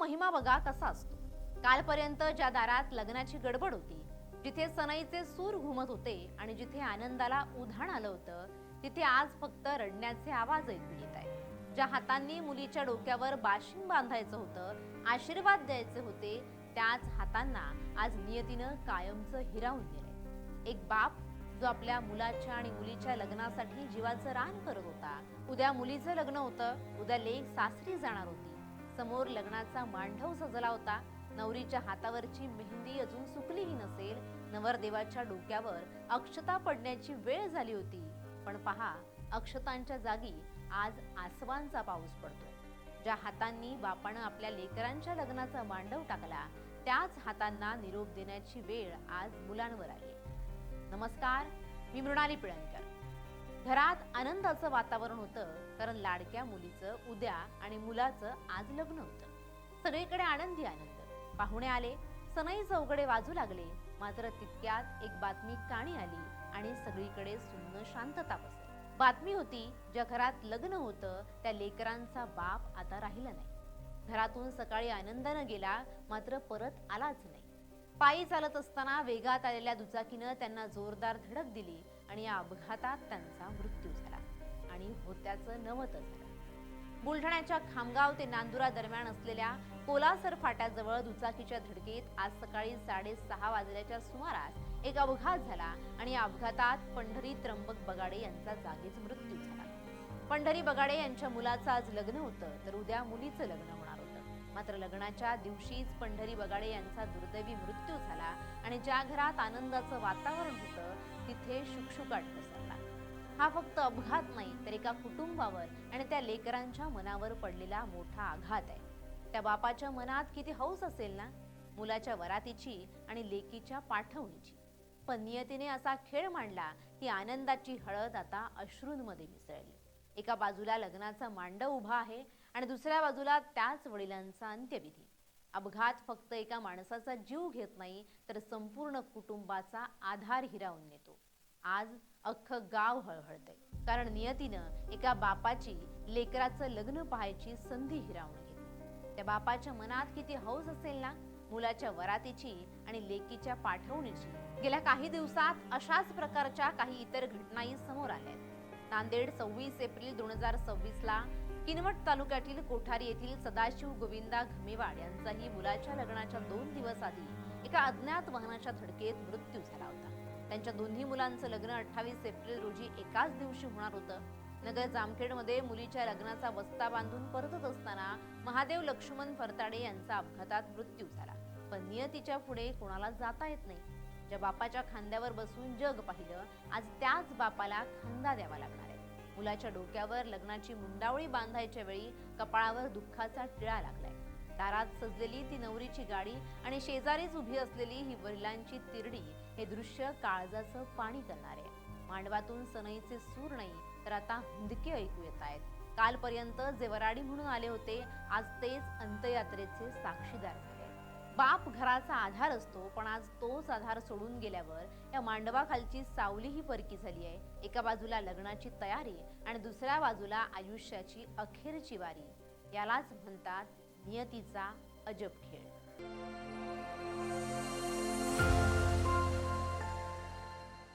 महिमा बघा कसा असतो। कालपर्यंत ज्या दारात लग्नाची गडबड होती, जिथे सनईचे सूर घुमत होते आणि जिथे आनंदाला उधाण आलं होतं, तिथे आज फक्त रडण्याचे आवाज ऐकू येत आहेत। ज्या हातांनी मुलीच्या डोक्यावर बाशिंग बांधायचं होतं, आशीर्वाद द्यायचे होते, त्याच हातांना आज नियतीनं कायमचं हिरावून दिलंय। एक बाप जो आपल्या मुलाच्या आणि मुलीच्या लग्नासाठी जीवाचं रान करत होता। उद्या मुलीचं लग्न होतं, उद्या लेक सासरी जाणार होती। समोर लग्नाचा मांडव सजला होता। नवरीच्या हातावरची मेहंदी अजून सुकलीही नसेल, नवरदेवाच्या डोक्यावर अक्षता पडण्याची वेळ झाली होती। पण पहा, अक्षतांच्या जागी आज आसवांचा पाऊस पडतोय। ज्या हातांनी बापानं आपल्या लेकरांच्या लग्नाचा मांडव टाकला, त्याच हातांना निरोप देण्याची वेळ आज मुलांवर आली। नमस्कार, मी मृणाली पिळणकर। घरात आनंदाचं वातावरण होतं, कारण लाडक्या मुलीचं उद्या आणि मुलाचं आज लग्न होतं। सगळीकडे आनंदी आनंद। पाहुणे आले, सनई चौघडे वाजू लागले। मात्र तितक्यात एक बातमी कानी आली आणि सगळीकडे सुन्न शांतता पसरली। बातमी होती, ज्या घरात लग्न होतं त्या लेकरांचा बाप आता राहिला नाही। घरातून सकाळी आनंदानं गेला, मात्र परत आलाच नाही। पायी चालत असताना वेगात आलेल्या दुचाकीनं त्यांना जोरदार धडक दिली आणि या अपघातात त्यांचा मृत्यू झाला। आणि होत्याचं नवतं झालं। बुलढाण्याच्या खामगाव ते नांदुरा दरम्यान असलेल्या कोलासर फाट्याजवळ दुचाकीच्या धडकेत आज सकाळी 6:30 वाजल्याच्या सुमारास एक अपघात झाला आणि या अपघातात पंढरी त्र्यंबक बगाडे यांचा जागीच मृत्यू झाला। पंढरी बगाडे यांच्या मुलाचं आज लग्न होतं, तर उद्या मुलीचं लग्न होणार होतं। मात्र लग्नाच्या दिवशीच पंढरी बगाडे यांचा दुर्दैवी मृत्यू झाला आणि ज्या घरात आनंदाचं वातावरण होतं, तिथे शुकशुकाट पसरला। हा फक्त अपघात नाही, तर एका कुटुंबावर आणि त्या लेकरांच्या मनावर पडलेला मोठा आघात आहे। त्या बापाच्या मनात किती हौस असेल ना, मुलाच्या वरातीची आणि लेकीच्या पाठवणीची। पण नियतीने असा खेळ मांडला की आनंदाची हळद आता अश्रूंमध्ये मिसळली। एका बाजूला लग्नाचा मांडव उभा आहे आणि दुसऱ्या बाजूला त्याच वडिलांचा अंत्यविधी। अपघात फक्त एका माणसाचा जीव घेत नाही, तर संपूर्ण कुटुंबाचा आधार हिरावून नेतो। आज अख्खं गाव हळहळतंय, कारण नियतीनं एका बापाची लेकराचं लग्न पाहायची संधी हिरावून घेतली। त्या बापाच्या मनात किती हौस असेल ना, मुलाच्या वरातीची आणि लेकीच्या पाठवणीची। गेल्या काही दिवसात अशाच प्रकारच्या काही इतर घटनाही समोर आल्या आहेत। नांदेड 26 एप्रिल 2026 ला किनवट तालुक्यातील कोठारी येथील सदाशिव गोविंदा घमेवाड यांचाही मुलाच्या लग्नाच्या 2 दिवस आधी एका अज्ञात वाहनाच्या धडकेत मृत्यू झाला होता। त्यांच्या दोन्ही मुलांचं लग्न 28 एप्रिल रोजी एकाच दिवशी होणार होतं। नगर जामखेडमध्ये मुलीच्या लग्नाचा बस्ता बांधून परतत असताना महादेव लक्ष्मण फरताडे यांचा अपघातात मृत्यू झाला। पण नियतीच्या पुढे कोणाला जाता येत नाही। ज्या बापाच्या खांद्यावर बसून जग पाहिलं, आज त्याच बापाला खांदा द्यावा लागणार आहे। मुलाच्या डोक्यावर लग्नाची मुंडावळी बांधायच्या वेळी कपाळावर दुःखाचा टिळा लागलाय। दारात सजलेली ती नवरीची गाडी आणि शेजारीच उभी असलेली ही वडिलांची तिरडी हे दृश्य काळजाचं पाणी करणारे आहे। मांडवातून सनईचे सूर नाही, तर आता हुंदके ऐकू येत आहेत। कालपर्यंत जे वराडी म्हणून आले होते, आज तेच अंत्ययात्रेचे साक्षीदार झाले। बाप घराचा आधार असतो, पण आज तोच आधार सोडून गेल्यावर या मांडवाखालची सावलीही परकी झाली आहे। एका बाजूला लग्नाची तयारी आणि दुसऱ्या बाजूला आयुष्याची अखेरची वारी। यालाच म्हणतात नियतीचा अजब खेळ।